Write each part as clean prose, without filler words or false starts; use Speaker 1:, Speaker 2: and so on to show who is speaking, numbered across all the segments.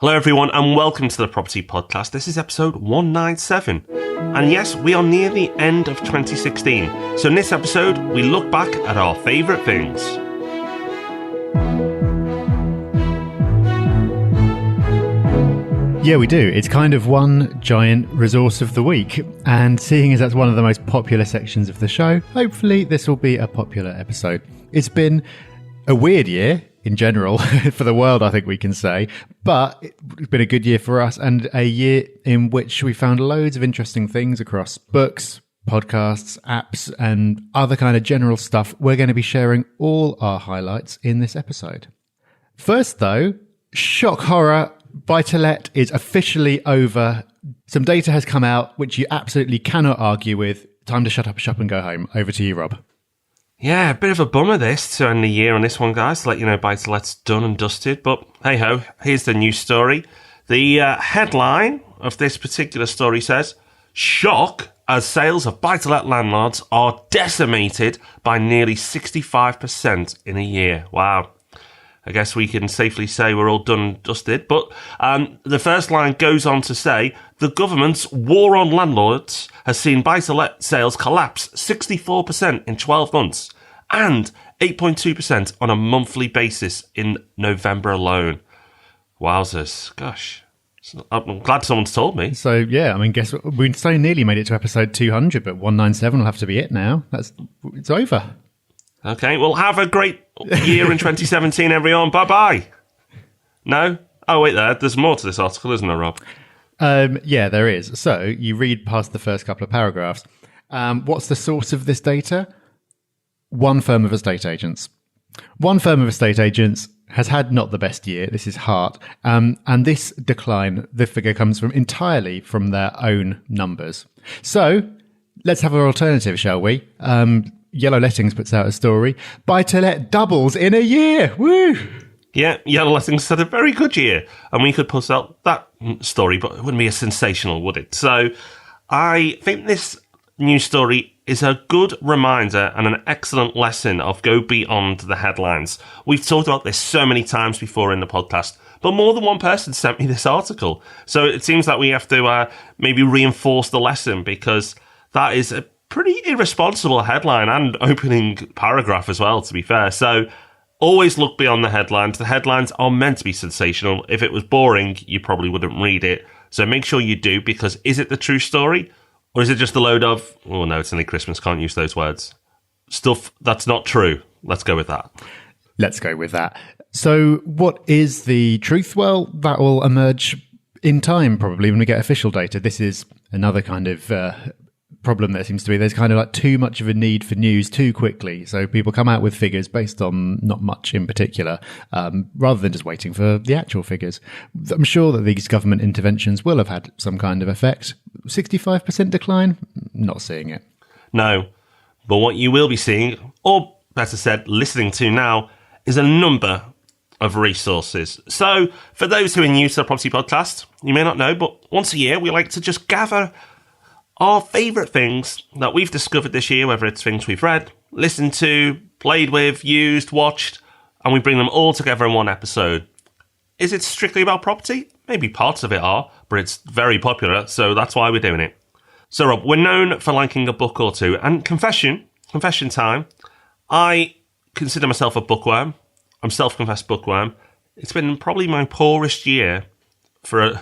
Speaker 1: Hello everyone and welcome to the Property Podcast. This is episode 197. And yes, we are near the end of 2016. So in this episode, we look back at our favourite things.
Speaker 2: Yeah, we do. It's kind of one giant resource of the week. And seeing as that's one of the most popular sections of the show, hopefully this will be a popular episode. It's been a weird year in general for the world, I think we can say. But it's been a good year for us and a year in which we found loads of interesting things across books, podcasts, apps, and other kind of general stuff. We're going to be sharing all our highlights in this episode. First, though, shock horror. Buy-to-let is officially over. Some data has come out, which you absolutely cannot argue with. Time to shut up shop and go home. Over to you, Rob.
Speaker 1: Yeah, a bit of a bummer this to end the year on this one, guys, to let you know buy-to-let's done and dusted. But hey-ho, here's the news story. The headline of this particular story says, shock as sales of buy-to-let landlords are decimated by nearly 65% in a year. Wow. I guess we can safely say we're all done and dusted. But the first line goes on to say, the government's war on landlords has seen buy-to-let sales collapse 64% in 12 months and 8.2% on a monthly basis in November alone. Wowzers. Gosh. I'm glad someone's told me.
Speaker 2: So, yeah, I mean, guess what? We so nearly made it to episode 200, but 197 will have to be it now. It's over.
Speaker 1: Okay, well, have a great year in 2017, everyone. Bye-bye. No? Oh, wait there. There's more to this article, isn't there, Rob?
Speaker 2: Yeah, there is. So you read past the first couple of paragraphs. What's the source of this data? One firm of estate agents. One firm of estate agents has had not the best year. This is Hart. And this decline, the figure comes from entirely from their own numbers. So let's have an alternative, shall we? Yellow Lettings puts out a story. Buy-to-let doubles in a year. Woo!
Speaker 1: Yeah, Yellow Lettings had a very good year. And we could put out that story, but it wouldn't be as sensational, would it? So I think this news story is a good reminder and an excellent lesson of go beyond the headlines. We've talked about this so many times before in the podcast, but more than one person sent me this article. So it seems that we have to maybe reinforce the lesson, because that is a pretty irresponsible headline and opening paragraph as well, to be fair. So always look beyond the headlines. The headlines are meant to be sensational. If it was boring, you probably wouldn't read it. So make sure you do, because is it the true story? Or is it just a load of, oh no, it's only Christmas, can't use those words. Stuff that's not true. Let's go with that.
Speaker 2: Let's go with that. So what is the truth? Well, that will emerge in time, probably, when we get official data. This is another kind of problem there seems to be. There's kind of like too much of a need for news too quickly. So people come out with figures based on not much in particular, rather than just waiting for the actual figures. I'm sure that these government interventions will have had some kind of effect. 65% decline? Not seeing it.
Speaker 1: No. But what you will be seeing, or better said, listening to now, is a number of resources. So for those who are new to the Property Podcast, you may not know, but once a year we like to just gather our favourite things that we've discovered this year, whether it's things we've read, listened to, played with, used, watched, and we bring them all together in one episode. Is it strictly about property? Maybe parts of it are, but it's very popular, so that's why we're doing it. So Rob, we're known for liking a book or two, and confession time, I consider myself a bookworm. I'm self-confessed bookworm. It's been probably my poorest year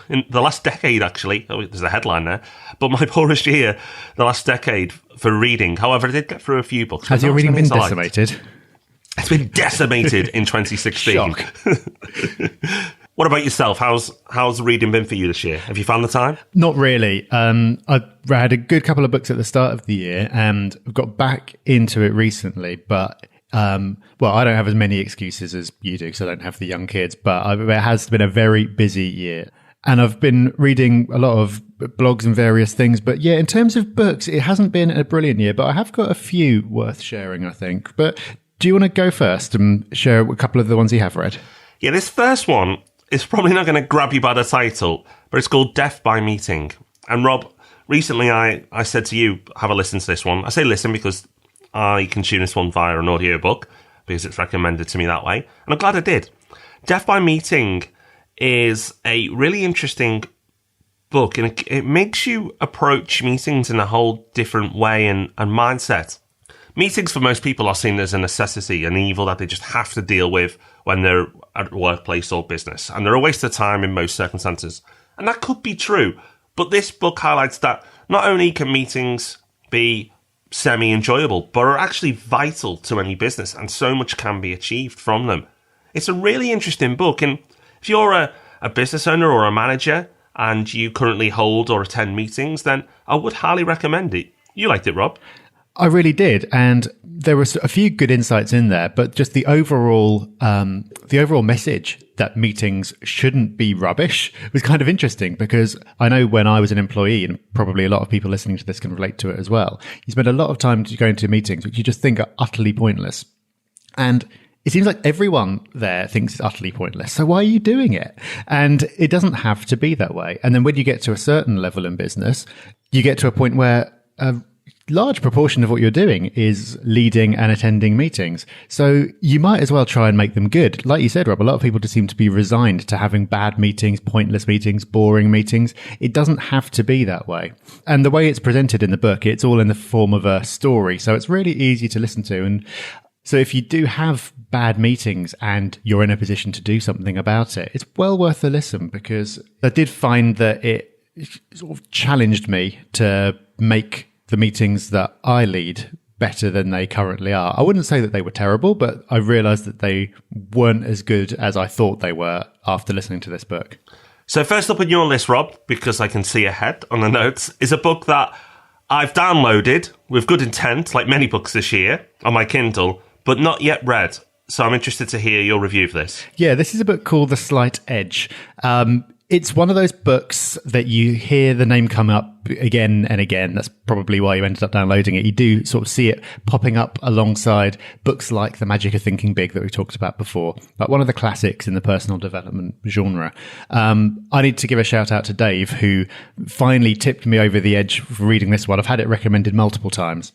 Speaker 1: in the last decade, actually. Oh, there's a headline there. But my poorest year, the last decade, for reading. However, I did get through a few books.
Speaker 2: Has your reading been decimated?
Speaker 1: It's been decimated in 2016.
Speaker 2: Shock.
Speaker 1: What about yourself? How's reading been for you this year? Have you found the time?
Speaker 2: Not really. I had a good couple of books at the start of the year and got back into it recently, but well, I don't have as many excuses as you do because I don't have the young kids, but it has been a very busy year. And I've been reading a lot of blogs and various things. But yeah, in terms of books, it hasn't been a brilliant year, but I have got a few worth sharing, I think. But do you want to go first and share a couple of the ones you have read?
Speaker 1: Yeah, this first one is probably not going to grab you by the title, but it's called Death by Meeting. And Rob, recently I said to you, have a listen to this one. I say listen because I consume this one via an audiobook because it's recommended to me that way. And I'm glad I did. Death by Meeting is a really interesting book, and it makes you approach meetings in a whole different way and mindset. Meetings for most people are seen as a necessity, an evil that they just have to deal with when they're at workplace or business, and they're a waste of time in most circumstances. And that could be true, but this book highlights that not only can meetings be semi-enjoyable, but are actually vital to any business, and so much can be achieved from them. It's a really interesting book, and if you're a business owner or a manager and you currently hold or attend meetings, then I would highly recommend it. You liked it, Rob?
Speaker 2: I really did, and there were a few good insights in there, but just the overall message that meetings shouldn't be rubbish was kind of interesting, because I know when I was an employee, and probably a lot of people listening to this can relate to it as well, you spend a lot of time going to meetings which you just think are utterly pointless. And it seems like everyone there thinks it's utterly pointless. So why are you doing it? And it doesn't have to be that way. And then when you get to a certain level in business, you get to a point where a large proportion of what you're doing is leading and attending meetings. So you might as well try and make them good. Like you said, Rob, a lot of people just seem to be resigned to having bad meetings, pointless meetings, boring meetings. It doesn't have to be that way. And the way it's presented in the book, it's all in the form of a story. So it's really easy to listen to. And so if you do have bad meetings and you're in a position to do something about it, it's well worth a listen, because I did find that it sort of challenged me to make the meetings that I lead better than they currently are. I wouldn't say that they were terrible, but I realized that they weren't as good as I thought they were after listening to this book.
Speaker 1: So first up on your list, Rob, because I can see ahead on the notes, is a book that I've downloaded with good intent, like many books this year, on my Kindle, but not yet read. So I'm interested to hear your review of this.
Speaker 2: Yeah, this is a book called The Slight Edge. It's one of those books that you hear the name come up again and again. That's probably why you ended up downloading it. You do sort of see it popping up alongside books like The Magic of Thinking Big that we talked about before, but one of the classics in the personal development genre. I need to give a shout out to Dave, who finally tipped me over the edge for reading this one. I've had it recommended multiple times.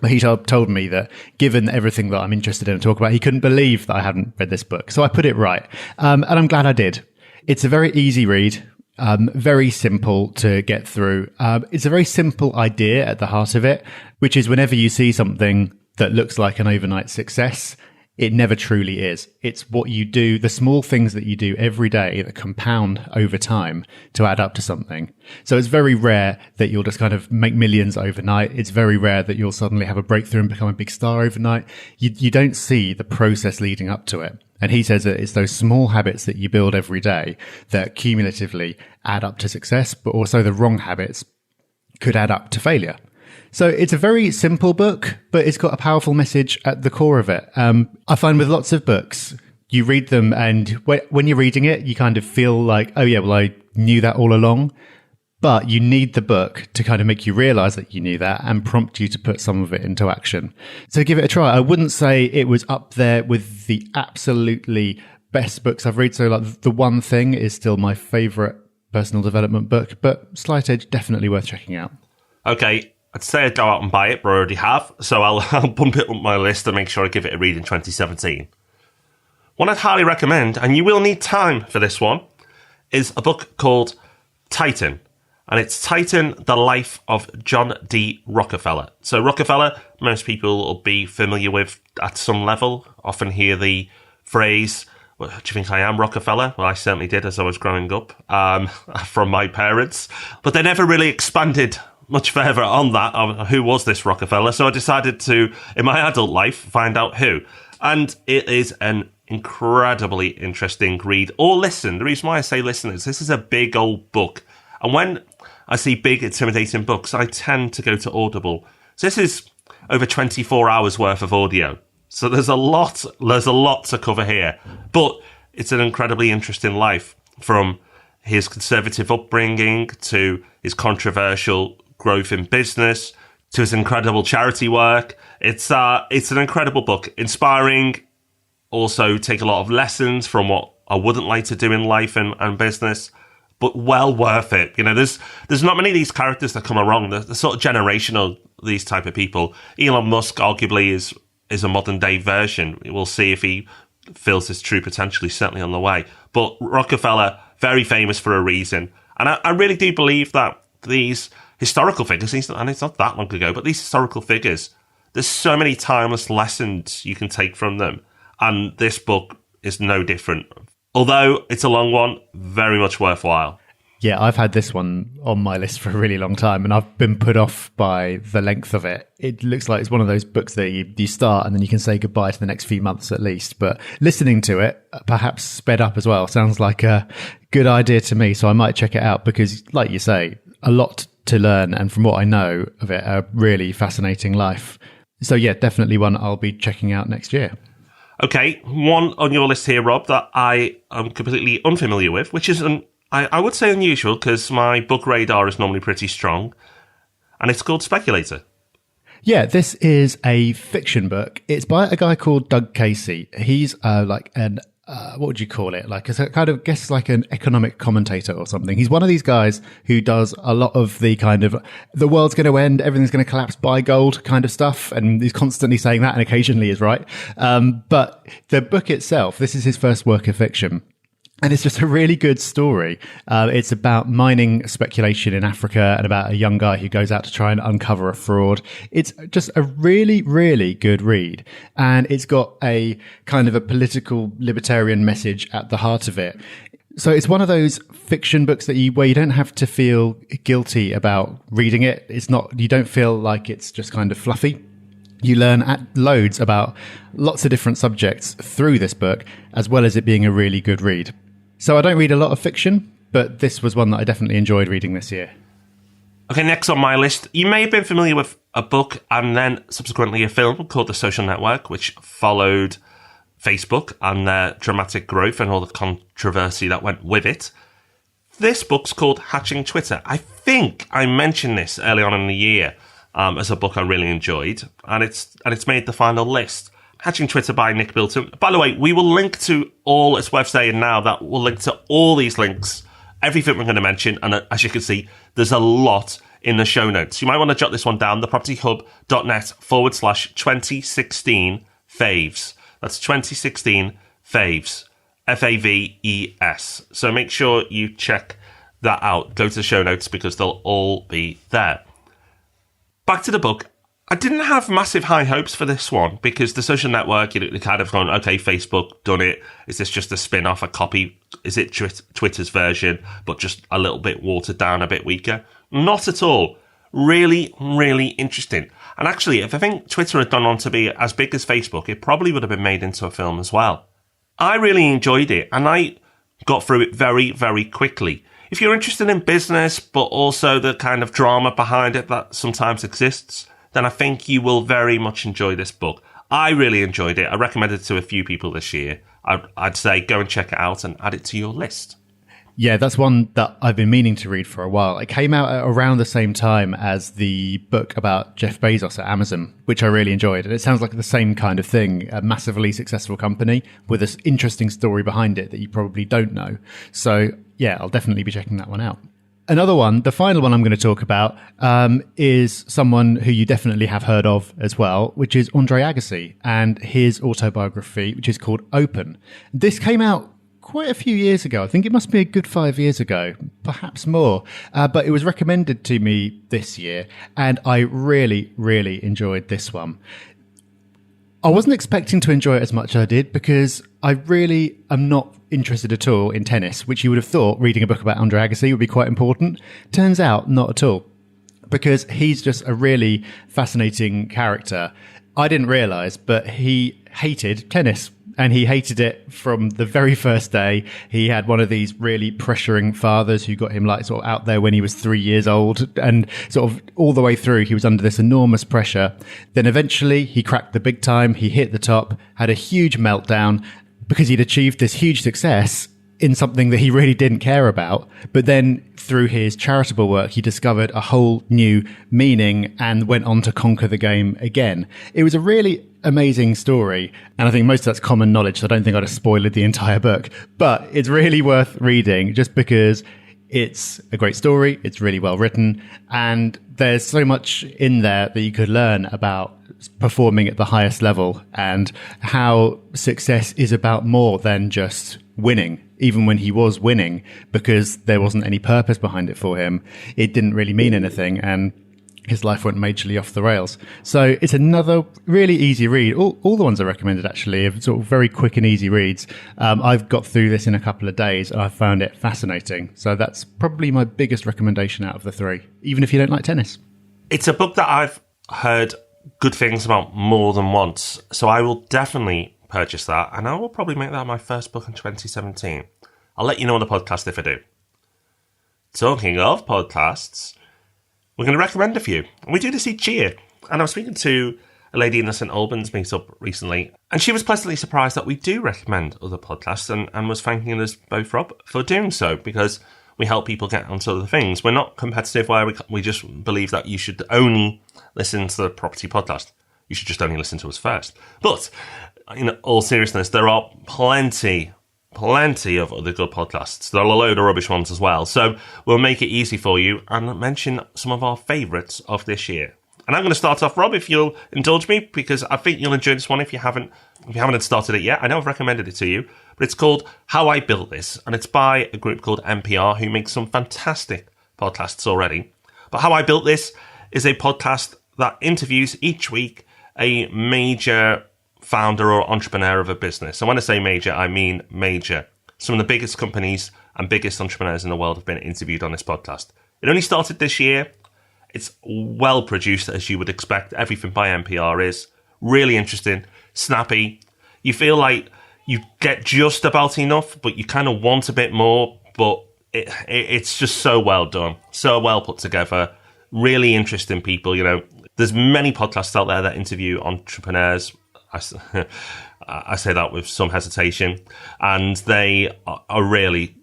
Speaker 2: He told me that given everything that I'm interested in and talk about, he couldn't believe that I hadn't read this book. So I put it right. And I'm glad I did. It's a very easy read, very simple to get through. It's a very simple idea at the heart of it, which is whenever you see something that looks like an overnight success, it never truly is. It's what you do, the small things that you do every day that compound over time to add up to something. So it's very rare that you'll just kind of make millions overnight. It's very rare that you'll suddenly have a breakthrough and become a big star overnight. You don't see the process leading up to it. And he says that it's those small habits that you build every day that cumulatively add up to success, but also the wrong habits could add up to failure. So it's a very simple book, but it's got a powerful message at the core of it. I find with lots of books, you read them and when you're reading it, you kind of feel like, oh yeah, well, I knew that all along. But you need the book to kind of make you realize that you knew that and prompt you to put some of it into action. So give it a try. I wouldn't say it was up there with the absolutely best books I've read. So like The One Thing is still my favorite personal development book, but Slight Edge, definitely worth checking out.
Speaker 1: Okay, I'd say I'd go out and buy it, but I already have. So I'll bump it up my list and make sure I give it a read in 2017. One I'd highly recommend, and you will need time for this one, is a book called Titan. And it's Titan, The Life of John D. Rockefeller. So Rockefeller, most people will be familiar with at some level, often hear the phrase, well, do you think I am Rockefeller? Well, I certainly did as I was growing up, from my parents. But they never really expanded much further on that, who was this Rockefeller. So I decided to, in my adult life, find out who. And it is an incredibly interesting read. Or listen. The reason why I say listen is this is a big old book. And when I see big, intimidating books, I tend to go to Audible. So this is over 24 hours worth of audio. So there's a lot to cover here. But it's an incredibly interesting life, from his conservative upbringing to his controversial growth in business to his incredible charity work. It's an incredible book, inspiring. Also take a lot of lessons from what I wouldn't like to do in life and business. But well worth it. You know, there's not many of these characters that come along. They're sort of generational, these type of people. Elon Musk arguably is a modern day version. We'll see if he fills his true potential. He's certainly on the way. But Rockefeller, very famous for a reason. And I really do believe that these historical figures, and it's not that long ago, but these historical figures, there's so many timeless lessons you can take from them. And this book is no different. Although it's a long one, very much worthwhile.
Speaker 2: Yeah, I've had this one on my list for a really long time, and I've been put off by the length of it. It looks like it's one of those books that you start and then you can say goodbye to the next few months at least. But listening to it, perhaps sped up as well, sounds like a good idea to me. So I might check it out because, like you say, a lot to learn. And from what I know of it, a really fascinating life. So yeah, definitely one I'll be checking out next year.
Speaker 1: Okay, one on your list here, Rob, that I am completely unfamiliar with, which is I would say unusual because my book radar is normally pretty strong, and it's called Speculator.
Speaker 2: Yeah, this is a fiction book. It's by a guy called Doug Casey. He's like an what would you call it? Like a kind of, guess like an economic commentator or something. He's one of these guys who does a lot of the kind of the world's going to end, everything's going to collapse, buy gold kind of stuff. And he's constantly saying that and occasionally is right. But the book itself, this is his first work of fiction. And it's just a really good story. It's about mining speculation in Africa and about a young guy who goes out to try and uncover a fraud. It's just a really, really good read. And it's got a kind of a political libertarian message at the heart of it. So it's one of those fiction books that where you don't have to feel guilty about reading it. You don't feel like it's just kind of fluffy. You learn loads about lots of different subjects through this book, as well as it being a really good read. So I don't read a lot of fiction, but this was one that I definitely enjoyed reading this year.
Speaker 1: Okay, next on my list, you may have been familiar with a book and then subsequently a film called The Social Network, which followed Facebook and their dramatic growth and all the controversy that went with it. This book's called Hatching Twitter. I think I mentioned this early on in the year as a book I really enjoyed, and it's made the final list. Hatching Twitter by Nick Bilton. By the way, we will link to all, it's worth saying now that we'll link to all these links, everything we're going to mention, and as you can see, there's a lot in the show notes. You might want to jot this one down, thepropertyhub.net/2016 faves. That's 2016 faves. Faves. So make sure you check that out. Go to the show notes because they'll all be there. Back to the book. I didn't have massive high hopes for this one because The Social Network, you kind of gone, okay, Facebook, done it. Is this just a spin-off, a copy? Is it Twitter's version, but just a little bit watered down, a bit weaker? Not at all. Really, really interesting. And actually, if I think Twitter had gone on to be as big as Facebook, it probably would have been made into a film as well. I really enjoyed it, and I got through it very, very quickly. If you're interested in business, but also the kind of drama behind it that sometimes exists, then I think you will very much enjoy this book. I really enjoyed it. I recommended it to a few people this year. I'd say go and check it out and add it to your list.
Speaker 2: Yeah, that's one that I've been meaning to read for a while. It came out around the same time as the book about Jeff Bezos at Amazon, which I really enjoyed. And it sounds like the same kind of thing, a massively successful company with this interesting story behind it that you probably don't know. So yeah, I'll definitely be checking that one out. Another one, the final one I'm going to talk about, is someone who you definitely have heard of as well, which is Andre Agassi and his autobiography, which is called Open. This came out quite a few years ago. I think it must be a good 5 years ago, perhaps more. But it was recommended to me this year, and I really, really enjoyed this one. I wasn't expecting to enjoy it as much as I did because I really am not interested at all in tennis, which you would have thought reading a book about Andre Agassi would be quite important. Turns out not at all, because he's just a really fascinating character. I didn't realise, but he hated tennis. And he hated it from the very first day. He had one of these really pressuring fathers who got him like sort of out there when he was 3 years old, and sort of all the way through he was under this enormous pressure. Then eventually he cracked the big time. He hit the top, had a huge meltdown because he'd achieved this huge success in something that he really didn't care about. But then through his charitable work, he discovered a whole new meaning and went on to conquer the game again. It was a really amazing story. And I think most of that's common knowledge, so I don't think I'd have spoiled the entire book. But it's really worth reading just because it's a great story. It's really well written. And there's so much in there that you could learn about performing at the highest level and how success is about more than just winning. even when he was winning, because there wasn't any purpose behind it for him. It didn't really mean anything, and his life went majorly off the rails. So it's another really easy read. All the ones I recommended, actually, are sort of very quick and easy reads. I've got through this in a couple of days, and I found it fascinating. So that's probably my biggest recommendation out of the three, even if you don't like tennis.
Speaker 1: It's a book that I've heard good things about more than once, so I will definitely purchase that, and I will probably make that my first book in 2017. I'll let you know on the podcast if I do. Talking of podcasts, we're going to recommend a few. We do this each year, and I was speaking to a lady in the St Albans meetup recently, and she was pleasantly surprised that we do recommend other podcasts, and was thanking us both, Rob, for doing so, because we help people get onto other things. We're not competitive where we just believe that you should only listen to the property podcast. You should just only listen to us first. But in all seriousness, there are plenty of other good podcasts. There are a load of rubbish ones as well. So we'll make it easy for you and mention some of our favourites of this year. And I'm going to start off, Rob, if you'll indulge me, because I think you'll enjoy this one if you haven't started it yet. I know I've recommended it to you, but it's called How I Built This, and it's by a group called NPR, who make some fantastic podcasts already. But How I Built This is a podcast that interviews each week a major founder or entrepreneur of a business. And when I say major, I mean major. Some of the biggest companies and biggest entrepreneurs in the world have been interviewed on this podcast. It only started this year. It's well produced, as you would expect. Everything by NPR is really interesting, snappy. You feel like you get just about enough, but you kind of want a bit more. But it's just so well done, so well put together. Really interesting people. You know, there's many podcasts out there that interview entrepreneurs. I say that with some hesitation, and they are really,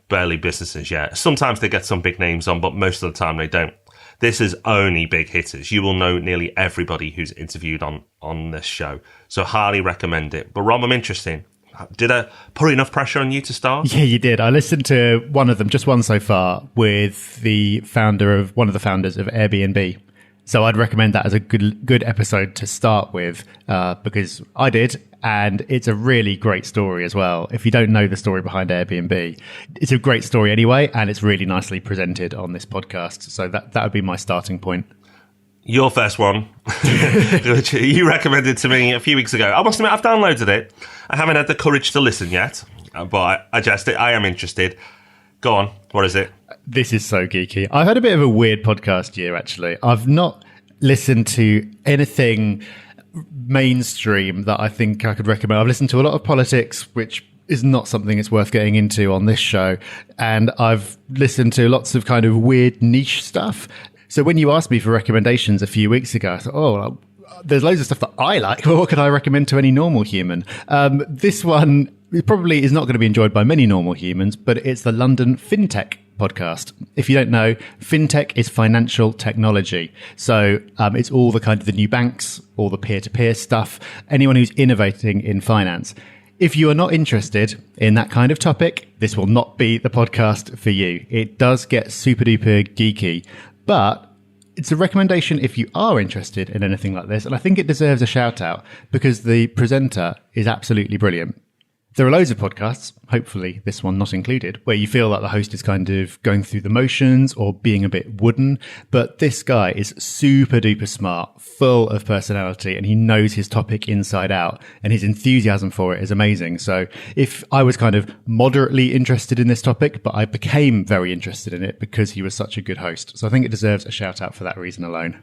Speaker 1: barely businesses yet. Sometimes they get some big names on, but most of the time they don't. This is only big hitters. You will know nearly everybody who's interviewed on this show. So highly recommend it. But Rob, I'm interested. Did I put enough pressure on you to start?
Speaker 2: Yeah, you did. I listened to one of them, just one so far, with one of the founders of Airbnb. So I'd recommend that as a good episode to start with, because I did, and it's a really great story as well. If you don't know the story behind Airbnb, it's a great story anyway, and it's really nicely presented on this podcast. So that would be my starting point.
Speaker 1: Your first one, which you recommended to me a few weeks ago. I must admit, I've downloaded it. I haven't had the courage to listen yet, but I am interested. Go on. What is it?
Speaker 2: This is so geeky. I've had a bit of a weird podcast year, actually. I've not listened to anything mainstream that I think I could recommend. I've listened to a lot of politics, which is not something it's worth getting into on this show. And I've listened to lots of kind of weird niche stuff. So when you asked me for recommendations a few weeks ago, I thought, there's loads of stuff that I like. Well, what could I recommend to any normal human? This one probably is not going to be enjoyed by many normal humans, but it's the London FinTech podcast. If you don't know, FinTech is financial technology. So it's all the kind of the new banks, all the peer-to-peer stuff, anyone who's innovating in finance. If you are not interested in that kind of topic, this will not be the podcast for you. It does get super duper geeky, but it's a recommendation if you are interested in anything like this. And I think it deserves a shout out because the presenter is absolutely brilliant. There are loads of podcasts, hopefully this one not included, where you feel like the host is kind of going through the motions or being a bit wooden. But this guy is super duper smart, full of personality, and he knows his topic inside out, and his enthusiasm for it is amazing. So if I was kind of moderately interested in this topic, but I became very interested in it because he was such a good host. So I think it deserves a shout out for that reason alone.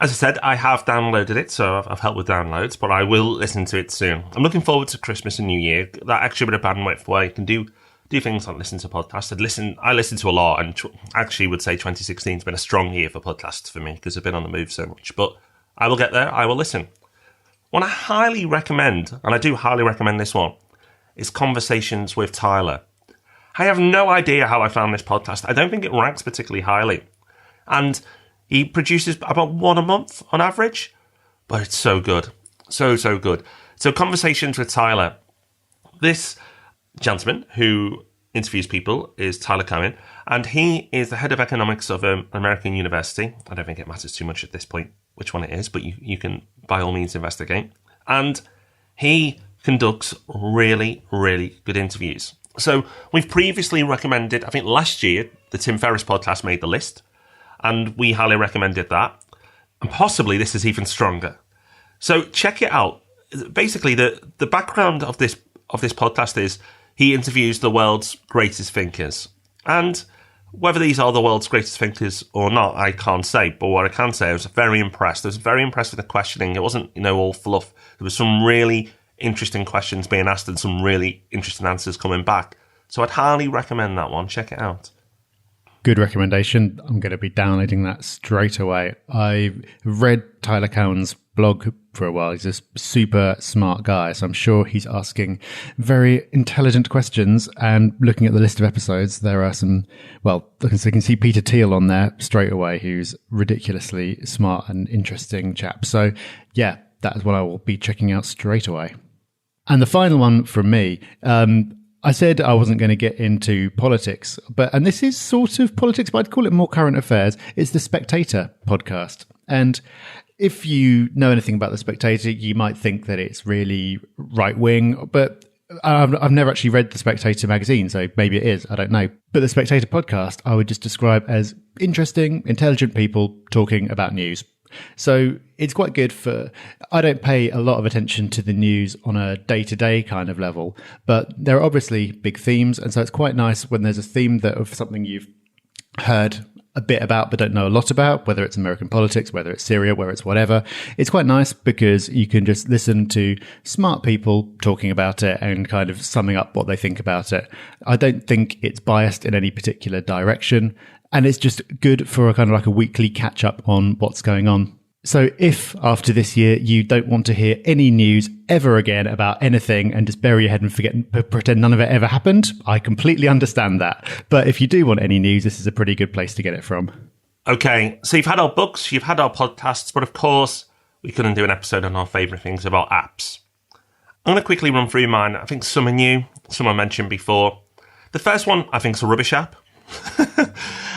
Speaker 1: As I said, I have downloaded it, so I've helped with downloads, but I will listen to it soon. I'm looking forward to Christmas and New Year. That extra bit of bandwidth where you can do things like listen to podcasts. I listen to a lot, and actually would say 2016 has been a strong year for podcasts for me because I've been on the move so much. But I will get there. I will listen. One I highly recommend, and I do highly recommend this one, is Conversations with Tyler. I have no idea how I found this podcast. I don't think it ranks particularly highly. And he produces about one a month on average, but it's so good. So good. So Conversations with Tyler. This gentleman who interviews people is Tyler Cohen, and he is the head of economics of an American university. I don't think it matters too much at this point which one it is, but you can by all means investigate. And he conducts really, really good interviews. So we've previously recommended, I think last year, the Tim Ferriss podcast made the list, and we highly recommended that. And possibly this is even stronger. So check it out. Basically, the background of this podcast is he interviews the world's greatest thinkers. And whether these are the world's greatest thinkers or not, I can't say. But what I can say, I was very impressed. I was very impressed with the questioning. It wasn't, all fluff. There was some really interesting questions being asked and some really interesting answers coming back. So I'd highly recommend that one. Check it out.
Speaker 2: Good recommendation. I'm going to be downloading that straight away. I read Tyler Cowen's blog for a while. He's a super smart guy, so I'm sure he's asking very intelligent questions. And looking at the list of episodes, there are some, so you can see Peter Thiel on there straight away, who's ridiculously smart and interesting chap. So yeah, that is what I will be checking out straight away. And the final one from me, I said I wasn't going to get into politics, and this is sort of politics, but I'd call it more current affairs. It's the Spectator podcast. And if you know anything about the Spectator, you might think that it's really right wing, but I've never actually read the Spectator magazine, so maybe it is. I don't know. But the Spectator podcast, I would just describe as interesting, intelligent people talking about news. So it's quite good I don't pay a lot of attention to the news on a day-to-day kind of level, but there are obviously big themes. And so it's quite nice when there's a theme of something you've heard a bit about but don't know a lot about, whether it's American politics, whether it's Syria, whether it's whatever. It's quite nice because you can just listen to smart people talking about it and kind of summing up what they think about it. I don't think it's biased in any particular direction. And it's just good for a kind of like a weekly catch up on what's going on. So if after this year you don't want to hear any news ever again about anything and just bury your head and pretend none of it ever happened, I completely understand that. But if you do want any news, this is a pretty good place to get it from.
Speaker 1: Okay, so you've had our books, you've had our podcasts, but of course we couldn't do an episode on our favourite things about apps. I'm going to quickly run through mine. I think some are new, some I mentioned before. The first one I think is a rubbish app.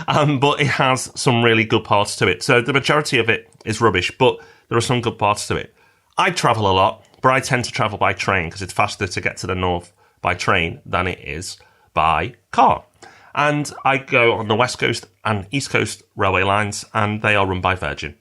Speaker 1: But it has some really good parts to it. So the majority of it is rubbish, but there are some good parts to it. I travel a lot, but I tend to travel by train because it's faster to get to the north by train than it is by car. And I go on the West Coast and East Coast railway lines, and they are run by Virgin.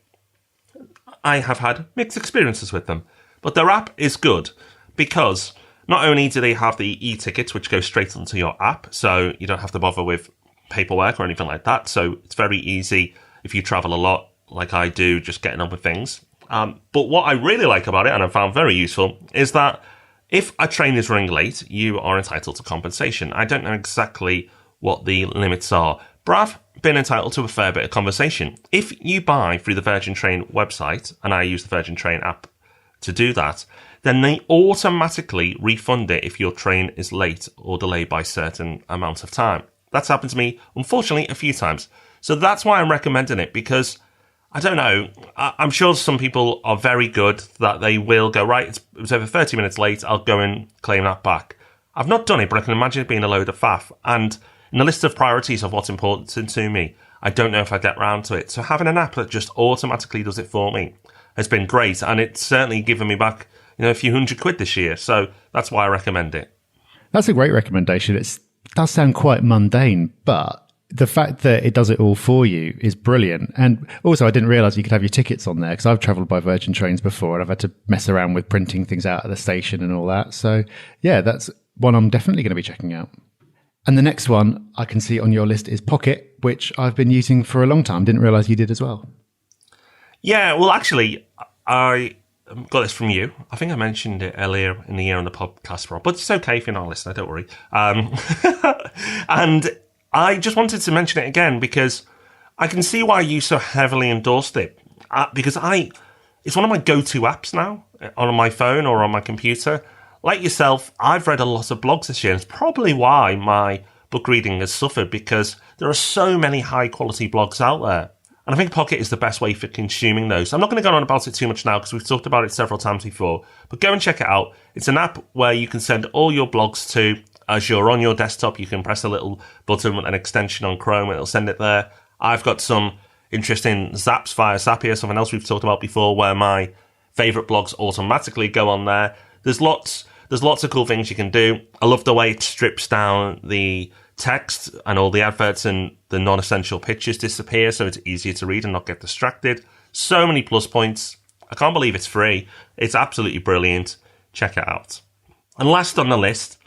Speaker 1: I have had mixed experiences with them, but their app is good because not only do they have the e-tickets, which go straight onto your app, so you don't have to bother with paperwork or anything like that. So it's very easy if you travel a lot, like I do, just getting on with things. But what I really like about it, and I found very useful, is that if a train is running late, you are entitled to compensation. I don't know exactly what the limits are, but I've been entitled to a fair bit of compensation. If you buy through the Virgin Train website, and I use the Virgin Train app to do that, then they automatically refund it if your train is late or delayed by a certain amount of time. That's happened to me, unfortunately, a few times. So that's why I'm recommending it, because, I don't know, I'm sure some people are very good that they will go, right, it was over 30 minutes late, I'll go and claim that back. I've not done it, but I can imagine it being a load of faff. And in the list of priorities of what's important to me, I don't know if I get round to it. So having an app that just automatically does it for me has been great. And it's certainly given me back, a few £100 this year. So that's why I recommend it.
Speaker 2: That's a great recommendation. It does sound quite mundane, but the fact that it does it all for you is brilliant. And also, I didn't realise you could have your tickets on there, because I've travelled by Virgin trains before and I've had to mess around with printing things out at the station and all that. So yeah, that's one I'm definitely going to be checking out. And the next one I can see on your list is Pocket, which I've been using for a long time. Didn't realise you did as well.
Speaker 1: Yeah, well, actually, I got this from you. I think I mentioned it earlier in the year on the podcast, Rob, but it's okay if you're not listening, don't worry. And I just wanted to mention it again because I can see why you so heavily endorsed it. Because it's one of my go-to apps now on my phone or on my computer. Like yourself, I've read a lot of blogs this year, and it's probably why my book reading has suffered, because there are so many high-quality blogs out there. And I think Pocket is the best way for consuming those. I'm not going to go on about it too much now because we've talked about it several times before. But go and check it out. It's an app where you can send all your blogs to. As you're on your desktop, you can press a little button with an extension on Chrome and it'll send it there. I've got some interesting zaps via Zapier, something else we've talked about before, where my favourite blogs automatically go on there. There's lots there's lots of cool things you can do. I love the way it strips down the text and all the adverts and the non-essential pictures disappear, so it's easier to read and not get distracted. So many plus points. I can't believe it's free. It's absolutely brilliant. Check it out. And last on the list,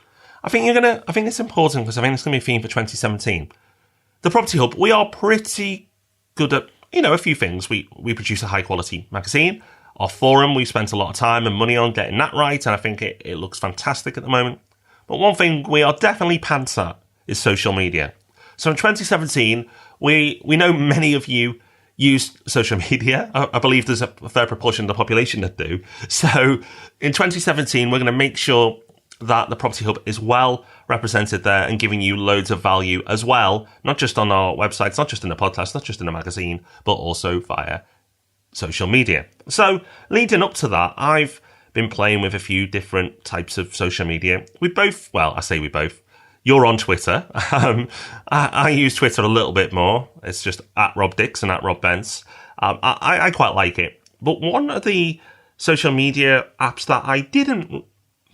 Speaker 1: I think it's important because I think it's going to be a theme for 2017. The Property Hub, we are pretty good at, a few things. We produce a high quality magazine. Our forum, we spent a lot of time and money on getting that right, and I think it looks fantastic at the moment. But one thing we are definitely pants at is social media. So in 2017, we know many of you use social media. I believe there's a fair proportion of the population that do. So in 2017, we're going to make sure that the Property Hub is well represented there and giving you loads of value as well, not just on our websites, not just in the podcast, not just in the magazine, but also via social media. So leading up to that, I've been playing with a few different types of social media. You're on Twitter. I use Twitter a little bit more. It's just at Rob Dix and at Rob Bence. I quite like it. But one of the social media apps that I didn't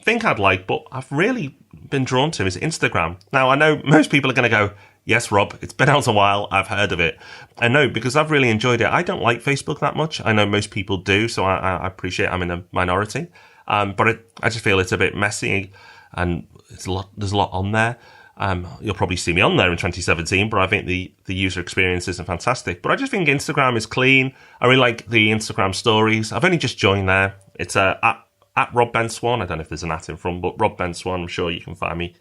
Speaker 1: think I'd like, but I've really been drawn to is Instagram. Now, I know most people are going to go, yes, Rob, it's been out a while. I've heard of it. I know because I've really enjoyed it. I don't like Facebook that much. I know most people do, so I appreciate I'm in a minority. But I just feel it's a bit messy and there's a lot on there. You'll probably see me on there in 2017, but I think the user experience isn't fantastic. But I just think Instagram is clean. I really like the Instagram stories. I've only just joined there. It's at Rob Ben1. I don't know if there's an at in front, but Rob Ben1. I'm sure you can find me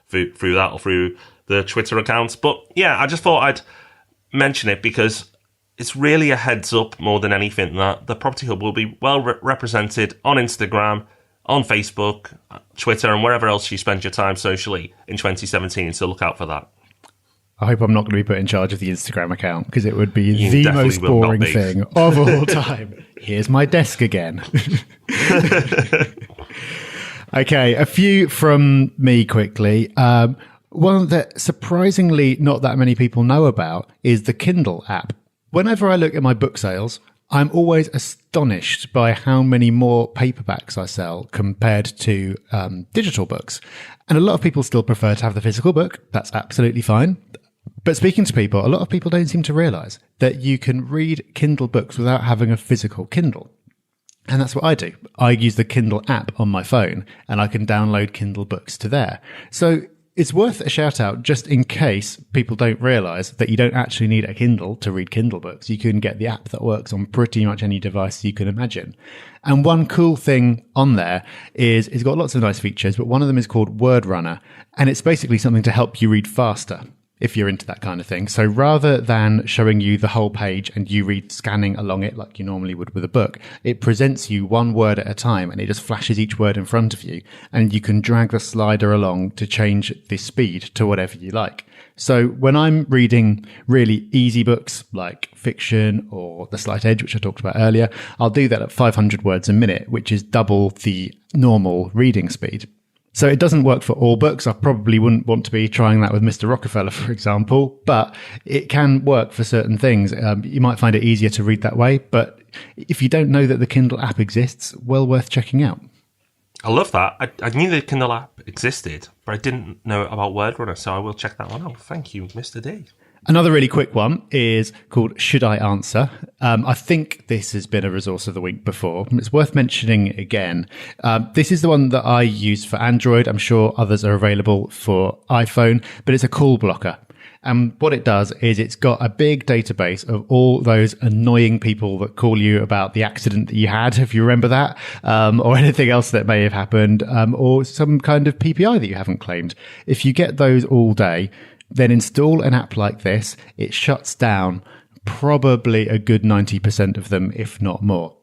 Speaker 1: through that or through the Twitter accounts. But yeah, I just thought I'd mention it because it's really a heads up more than anything that the Property Hub will be well represented on Instagram, on Facebook, Twitter, and wherever else you spend your time socially in 2017. So look out for that.
Speaker 2: I hope I'm not going to be put in charge of the Instagram account because it would be the most boring thing of all time. Here's my desk again. Okay, a few from me quickly. One that surprisingly not that many people know about is the Kindle app. Whenever I look at my book sales, I'm always astonished by how many more paperbacks I sell compared to digital books. And a lot of people still prefer to have the physical book. That's absolutely fine. But speaking to people, a lot of people don't seem to realize that you can read Kindle books without having a physical Kindle. And that's what I do. I use the Kindle app on my phone and I can download Kindle books to there. So it's worth a shout out just in case people don't realize that you don't actually need a Kindle to read Kindle books. You can get the app that works on pretty much any device you can imagine. And one cool thing on there is it's got lots of nice features, but one of them is called Word Runner. And it's basically something to help you read faster if you're into that kind of thing. So rather than showing you the whole page and you read scanning along it like you normally would with a book, it presents you one word at a time and it just flashes each word in front of you and you can drag the slider along to change the speed to whatever you like. So when I'm reading really easy books like fiction or The Slight Edge, which I talked about earlier, I'll do that at 500 words a minute, which is double the normal reading speed. So it doesn't work for all books. I probably wouldn't want to be trying that with Mr. Rockefeller, for example, but it can work for certain things. You might find it easier to read that way, but if you don't know that the Kindle app exists, well worth checking out.
Speaker 1: I love that. I knew the Kindle app existed, but I didn't know about Word Runner, so I will check that one out. Thank you, Mr. D.
Speaker 2: Another really quick one is called Should I Answer? I think this has been a resource of the week before. It's worth mentioning again. This is the one that I use for Android. I'm sure others are available for iPhone, but it's a call blocker. And what it does is it's got a big database of all those annoying people that call you about the accident that you had, if you remember that, or anything else that may have happened, or some kind of PPI that you haven't claimed. If you get those all day, then install an app like this. It shuts down probably a good 90% of them, if not more.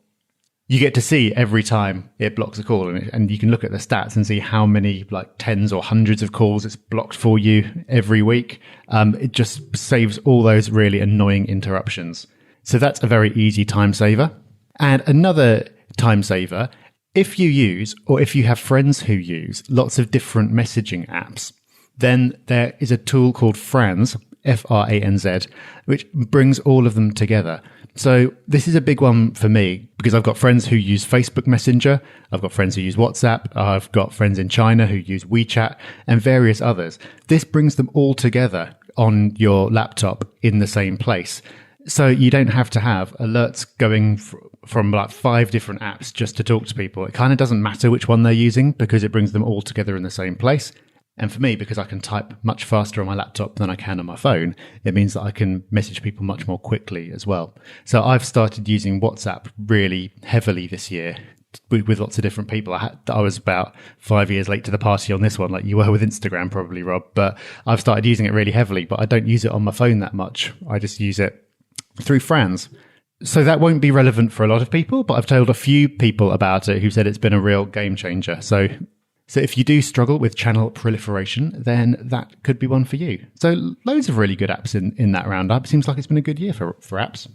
Speaker 2: You get to see every time it blocks a call, and you can look at the stats and see how many, like tens or hundreds of calls it's blocked for you every week. It just saves all those really annoying interruptions. So that's a very easy time saver. And another time saver, if you use, or if you have friends who use lots of different messaging apps, then there is a tool called Franz, Franz, which brings all of them together. So this is a big one for me because I've got friends who use Facebook Messenger. I've got friends who use WhatsApp. I've got friends in China who use WeChat and various others. This brings them all together on your laptop in the same place. So you don't have to have alerts going from like 5 different apps just to talk to people. It kind of doesn't matter which one they're using because it brings them all together in the same place. And for me, because I can type much faster on my laptop than I can on my phone, it means that I can message people much more quickly as well. So I've started using WhatsApp really heavily this year with lots of different people. I was about 5 years late to the party on this one, like you were with Instagram probably, Rob. But I've started using it really heavily, but I don't use it on my phone that much. I just use it through friends. So that won't be relevant for a lot of people, but I've told a few people about it who said it's been a real game changer. So if you do struggle with channel proliferation, then that could be one for you. So loads of really good apps in that roundup. Seems like it's been a good year for apps.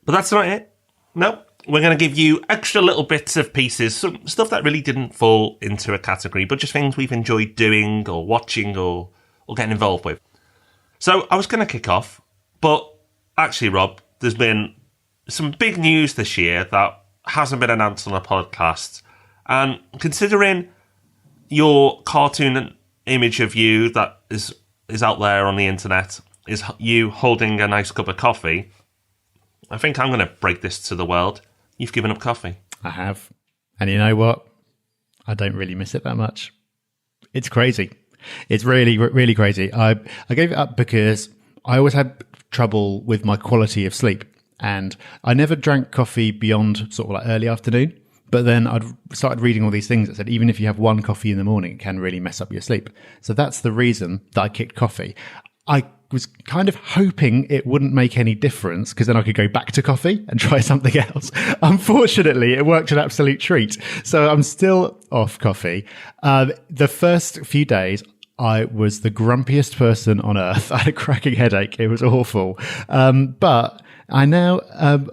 Speaker 1: But that's not it. No, we're going to give you extra little bits of pieces, some stuff that really didn't fall into a category, but just things we've enjoyed doing or watching or getting involved with. So I was going to kick off, but actually, Rob, there's been some big news this year that hasn't been announced on a podcast. And considering your cartoon image of you that is out there on the internet is you holding a nice cup of coffee, I think I'm going to break this to the world. You've given up coffee.
Speaker 2: I have. And you know what? I don't really miss it that much. It's crazy. It's really, really crazy. I gave it up because I always had trouble with my quality of sleep. And I never drank coffee beyond sort of like early afternoon. But then I'd started reading all these things that said even if you have one coffee in the morning, it can really mess up your sleep. So that's the reason that I kicked coffee. I was kind of hoping it wouldn't make any difference because then I could go back to coffee and try something else. Unfortunately, it worked an absolute treat. So I'm still off coffee. The first few days, I was the grumpiest person on earth. I had a cracking headache. It was awful. But I now,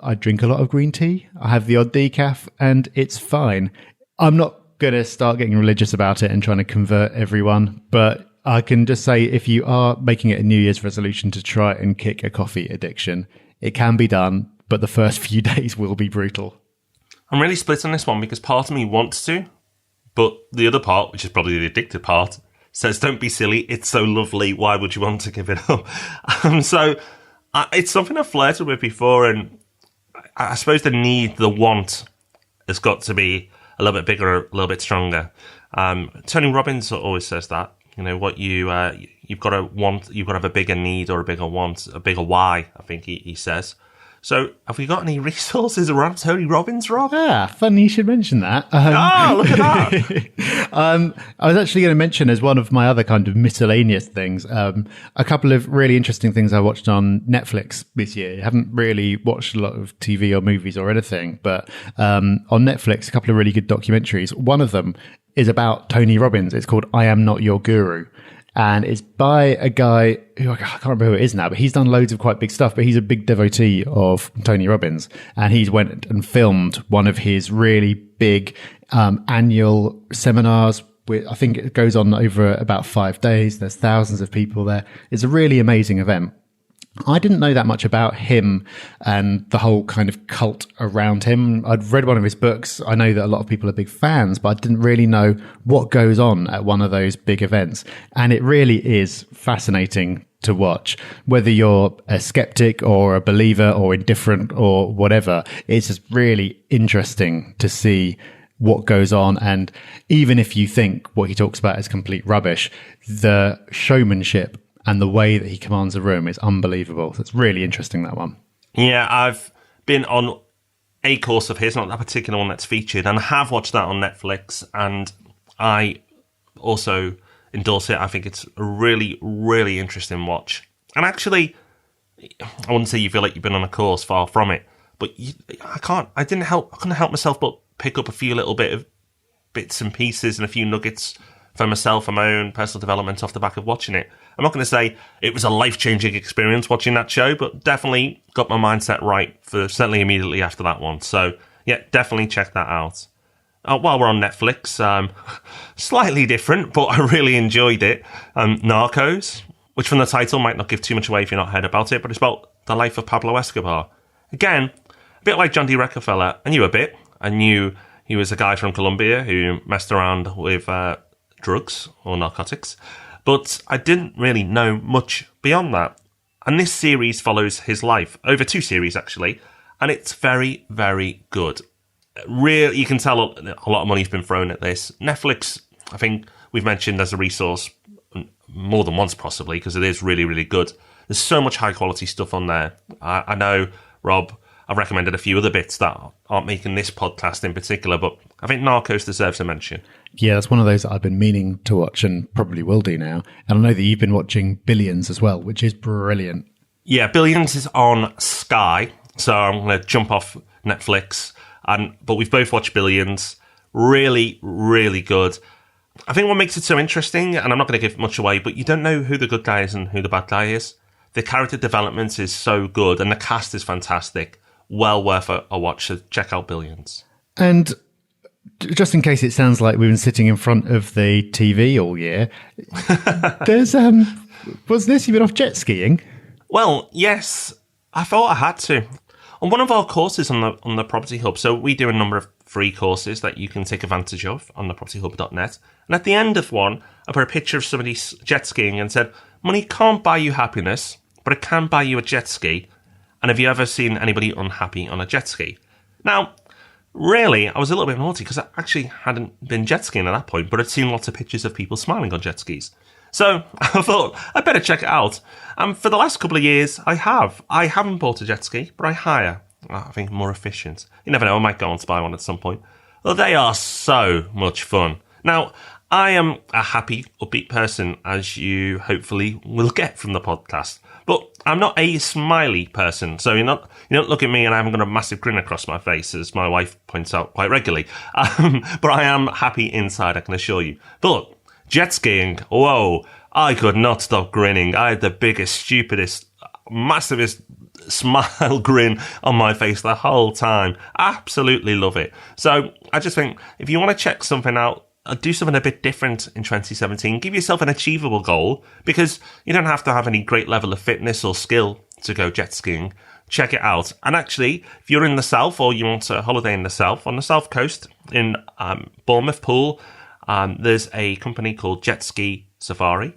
Speaker 2: I drink a lot of green tea. I have the odd decaf and it's fine. I'm not going to start getting religious about it and trying to convert everyone, but I can just say if you are making it a New Year's resolution to try and kick a coffee addiction, it can be done, but the first few days will be brutal.
Speaker 1: I'm really split on this one because part of me wants to, but the other part, which is probably the addicted part, says don't be silly, it's so lovely, why would you want to give it up? It's something I've flirted with before, and I suppose the want has got to be a little bit bigger, a little bit stronger. Tony Robbins always says that. You know, what you've got to want, you've got to have a bigger need or a bigger want, a bigger why, I think he says. So, have we got any resources around Tony Robbins, Rob?
Speaker 2: Funny you should mention that.
Speaker 1: Look at that.
Speaker 2: I was actually going to mention as one of my other kind of miscellaneous things, a couple of really interesting things I watched on Netflix this year. I haven't really watched a lot of TV or movies or anything, but on Netflix, a couple of really good documentaries. One of them is about Tony Robbins. It's called I Am Not Your Guru. And it's by a guy who I can't remember who it is now, but he's done loads of quite big stuff, but he's a big devotee of Tony Robbins. And he's went and filmed one of his really big annual seminars. I think it goes on over about 5 days. There's thousands of people there. It's a really amazing event. I didn't know that much about him and the whole kind of cult around him. I'd read one of his books. I know that a lot of people are big fans, but I didn't really know what goes on at one of those big events. And it really is fascinating to watch. Whether you're a skeptic or a believer or indifferent or whatever, it's just really interesting to see what goes on. And even if you think what he talks about is complete rubbish, the showmanship and the way that he commands a room is unbelievable. So it's really interesting, that one.
Speaker 1: Yeah, I've been on a course of his, not that particular one that's featured, and I have watched that on Netflix, and I also endorse it. I think it's a really, really interesting watch. And actually, I wouldn't say you feel like you've been on a course, far from it, but I couldn't help myself but pick up a few little bits and pieces and a few nuggets for myself and my own personal development off the back of watching it. I'm not going to say it was a life-changing experience watching that show, but definitely got my mindset right for certainly immediately after that one. So, yeah, definitely check that out. While we're on Netflix, slightly different, but I really enjoyed it. Narcos, which from the title might not give too much away if you're not heard about it, but it's about the life of Pablo Escobar. Again, a bit like John D. Rockefeller, I knew a bit. I knew he was a guy from Colombia who messed around with drugs or narcotics, but I didn't really know much beyond that. And this series follows his life, over 2 series actually, and it's very, very good. Really, you can tell a lot of money's been thrown at this. Netflix, I think we've mentioned as a resource more than once possibly, because it is really, really good. There's so much high quality stuff on there. I know, Rob, I've recommended a few other bits that aren't making this podcast in particular, but I think Narcos deserves a mention.
Speaker 2: Yeah, that's one of those that I've been meaning to watch and probably will do now. And I know that you've been watching Billions as well, which is brilliant.
Speaker 1: Yeah, Billions is on Sky, so I'm going to jump off Netflix. But we've both watched Billions. Really, really good. I think what makes it so interesting, and I'm not going to give much away, but you don't know who the good guy is and who the bad guy is. The character development is so good, and the cast is fantastic. Well worth a watch, so check out Billions.
Speaker 2: And just in case it sounds like we've been sitting in front of the TV all year, there's, what's this? You've been off jet skiing?
Speaker 1: Well, yes, I thought I had to. On one of our courses on the Property Hub, so we do a number of free courses that you can take advantage of on the propertyhub.net. And at the end of one, I put a picture of somebody jet skiing and said, money can't buy you happiness, but it can buy you a jet ski. And have you ever seen anybody unhappy on a jet ski? Now, really, I was a little bit naughty because I actually hadn't been jet skiing at that point, but I'd seen lots of pictures of people smiling on jet skis. So I thought I'd better check it out. And for the last couple of years, I have. I haven't bought a jet ski, but I hire. I think more efficient. You never know, I might go on to buy one at some point. Well, they are so much fun. Now, I am a happy, upbeat person, as you hopefully will get from the podcast. But I'm not a smiley person, so you don't look at me and I haven't got a massive grin across my face, as my wife points out quite regularly. But I am happy inside, I can assure you. But jet skiing, whoa, I could not stop grinning. I had the biggest, stupidest, massivest smile grin on my face the whole time. Absolutely love it. So I just think if you want to check something out, do something a bit different in 2017. Give yourself an achievable goal, because you don't have to have any great level of fitness or skill to go jet skiing. Check it out. And actually, if you're in the south or you want a holiday in the south, on the south coast in Bournemouth Pool, there's a company called Jet Ski Safari.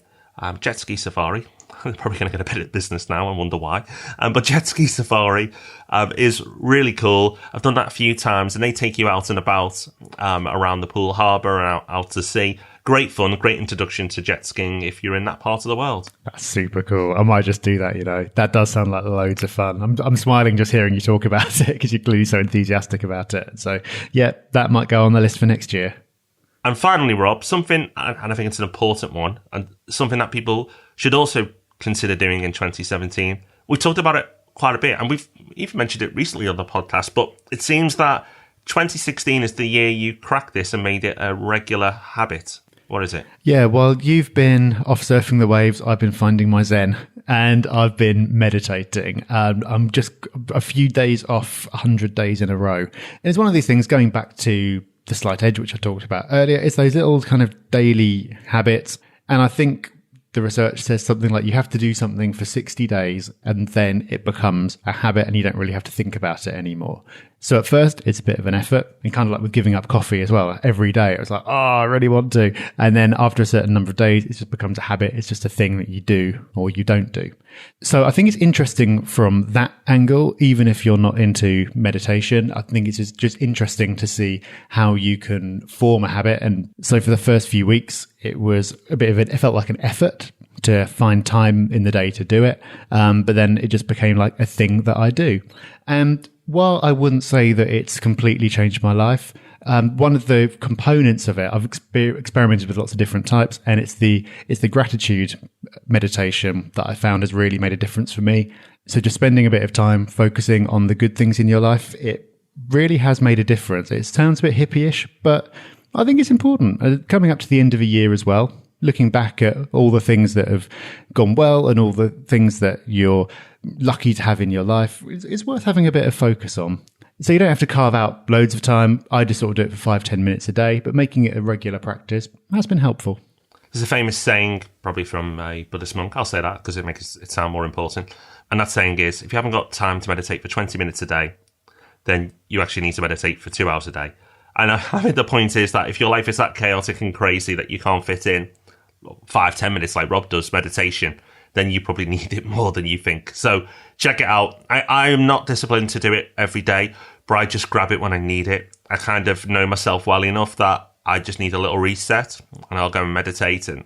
Speaker 1: Jet Ski Safari. They're probably going to get a bit of business now. I wonder why. But Jet Ski Safari is really cool. I've done that a few times, and they take you out and about around the pool harbour and out to sea. Great fun, great introduction to jet skiing if you're in that part of the world.
Speaker 2: That's super cool. I might just do that, you know. That does sound like loads of fun. I'm smiling just hearing you talk about it, because you're clearly so enthusiastic about it. So, yeah, that might go on the list for next year.
Speaker 1: And finally, Rob, something, and I think it's an important one, and something that people should also consider doing in 2017. We talked about it quite a bit, and we've even mentioned it recently on the podcast, but it seems that 2016 is the year you cracked this and made it a regular habit. What is it? Yeah,
Speaker 2: well, you've been off surfing the waves. I've been finding my Zen, and I've been meditating. I'm just a few days off 100 days in a row. And it's one of these things, going back to the slight edge, which I talked about earlier. It's those little kind of daily habits. And I think the research says something like you have to do something for 60 days and then it becomes a habit and you don't really have to think about it anymore. So at first it's a bit of an effort, and kind of like with giving up coffee as well. Every day it was like, oh, I really want to. And then after a certain number of days, it just becomes a habit. It's just a thing that you do or you don't do. So I think it's interesting from that angle, even if you're not into meditation. I think it's just interesting to see how you can form a habit. And so for the first few weeks, it was a bit of it felt like an effort to find time in the day to do it. But then it just became like a thing that I do. And while I wouldn't say that it's completely changed my life, one of the components of it, I've experimented with lots of different types, and it's the gratitude meditation that I found has really made a difference for me. So just spending a bit of time focusing on the good things in your life, it really has made a difference. It sounds a bit hippie-ish, but I think it's important. Coming up to the end of a year as well, looking back at all the things that have gone well and all the things that you're lucky to have in your life, it's worth having a bit of focus on. So you don't have to carve out loads of time. I just sort of do it for 5-10 minutes a day, but making it a regular practice has been helpful.
Speaker 1: There's a famous saying, probably from a Buddhist monk. I'll say that because it makes it sound more important. And that saying is, if you haven't got time to meditate for 20 minutes a day, then you actually need to meditate for 2 hours a day. And I think the point is that if your life is that chaotic and crazy that you can't fit in 5-10 minutes like Rob does meditation, then you probably need it more than you think. So check it out. I am not disciplined to do it every day, but I just grab it when I need it. I kind of know myself well enough that I just need a little reset, and I'll go and meditate, and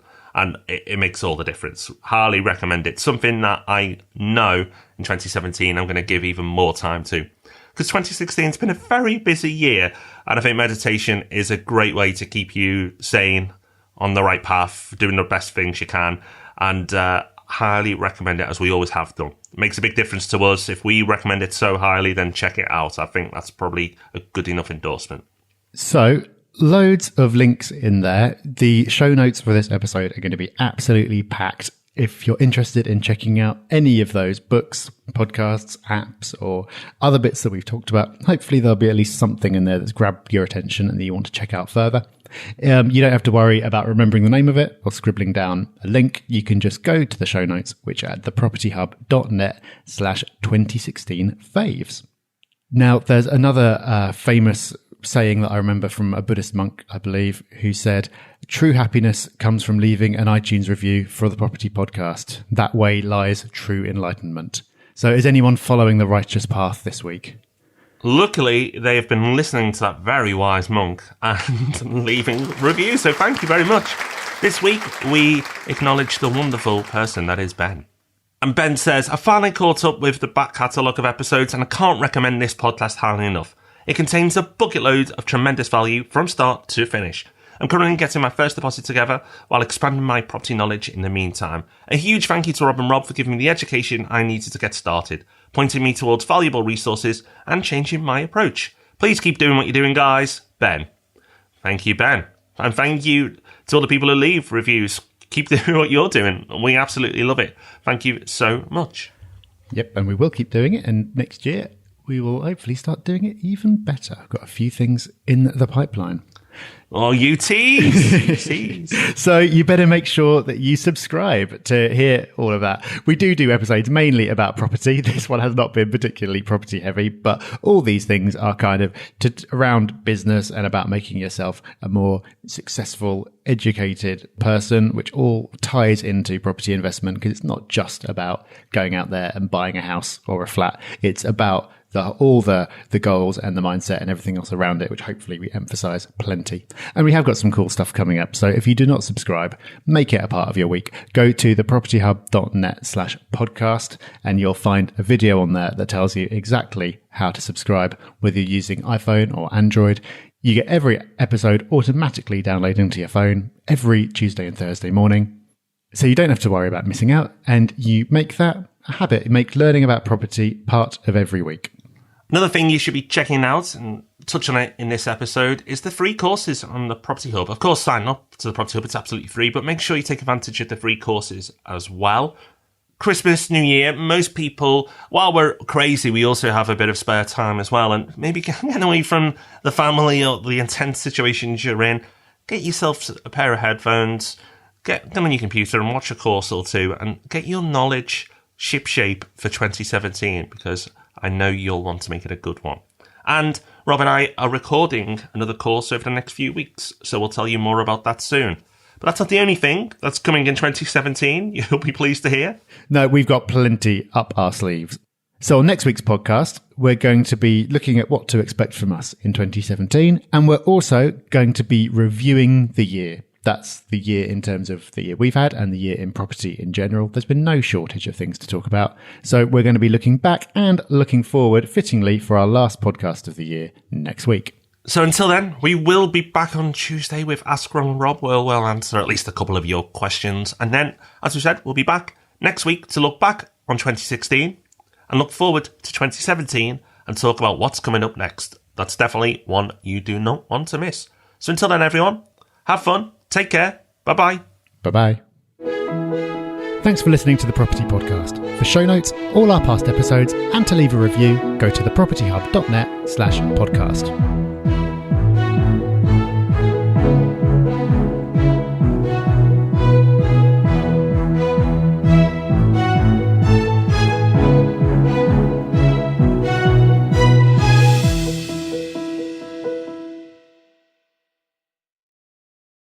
Speaker 1: it makes all the difference. Highly recommend it. Something that I know in 2017 I'm going to give even more time to. Because 2016 has been a very busy year, and I think meditation is a great way to keep you sane, on the right path, doing the best things you can, and highly recommend it, as we always have done. It makes a big difference to us. If we recommend it so highly, then check it out. I think that's probably a good enough endorsement.
Speaker 2: So, loads of links in there. The show notes for this episode are going to be absolutely packed. If you're interested in checking out any of those books, podcasts, apps, or other bits that we've talked about, hopefully there'll be at least something in there that's grabbed your attention and that you want to check out further. You don't have to worry about remembering the name of it or scribbling down a link. You can just go to the show notes, which are at thepropertyhub.net/2016 faves. Now, there's another famous saying that I remember from a Buddhist monk, I believe, who said, true happiness comes from leaving an iTunes review for the Property Podcast. That way lies true enlightenment. So is anyone following the righteous path this week?
Speaker 1: Luckily, they have been listening to that very wise monk and leaving reviews, so thank you very much. This week, we acknowledge the wonderful person that is Ben. And Ben says, I finally caught up with the back catalogue of episodes, and I can't recommend this podcast highly enough. It contains a bucket load of tremendous value from start to finish. I'm currently getting my first deposit together while expanding my property knowledge in the meantime. A huge thank you to Rob and Rob for giving me the education I needed to get started, pointing me towards valuable resources and changing my approach. Please keep doing what you're doing, guys. Ben. Thank you, Ben. And thank you to all the people who leave reviews. Keep doing what you're doing. We absolutely love it. Thank you so much.
Speaker 2: Yep, and we will keep doing it. And next year, we will hopefully start doing it even better. I've got a few things in the pipeline.
Speaker 1: Oh, you tease.
Speaker 2: So you better make sure that you subscribe to hear all of that. We do episodes mainly about property. This one has not been particularly property heavy, but all these things are kind of around business and about making yourself a more successful, educated person, which all ties into property investment, because it's not just about going out there and buying a house or a flat. It's about all the goals and the mindset and everything else around it, which hopefully we emphasize plenty. And we have got some cool stuff coming up. So if you do not subscribe, make it a part of your week. Go to thepropertyhub.net/podcast and you'll find a video on there that tells you exactly how to subscribe, whether you're using iPhone or Android. You get every episode automatically downloaded into your phone every Tuesday and Thursday morning. So you don't have to worry about missing out, and you make that a habit. You make learning about property part of every week.
Speaker 1: Another thing you should be checking out, and touch on it in this episode, is the free courses on the Property Hub. Of course, sign up to the Property Hub. It's absolutely free, but make sure you take advantage of the free courses as well. Christmas, New Year, most people, while we're crazy, we also have a bit of spare time as well. And maybe getting away from the family or the intense situations you're in, get yourself a pair of headphones, get on your computer and watch a course or two, and get your knowledge shipshape for 2017, because I know you'll want to make it a good one. And Rob and I are recording another course over the next few weeks, so we'll tell you more about that soon. But that's not the only thing that's coming in 2017, you'll be pleased to hear.
Speaker 2: No, we've got plenty up our sleeves. So on next week's podcast, we're going to be looking at what to expect from us in 2017, and we're also going to be reviewing the year. That's the year in terms of the year we've had and the year in property in general. There's been no shortage of things to talk about. So we're going to be looking back and looking forward fittingly for our last podcast of the year next week.
Speaker 1: So until then, we will be back on Tuesday with Ask Ron and Rob. We'll answer at least a couple of your questions. And then, as we said, we'll be back next week to look back on 2016 and look forward to 2017 and talk about what's coming up next. That's definitely one you do not want to miss. So until then, everyone, have fun. Take care. Bye-bye.
Speaker 2: Bye-bye. Thanks for listening to the Property Podcast. For show notes, all our past episodes, and to leave a review, go to thepropertyhub.net/podcast.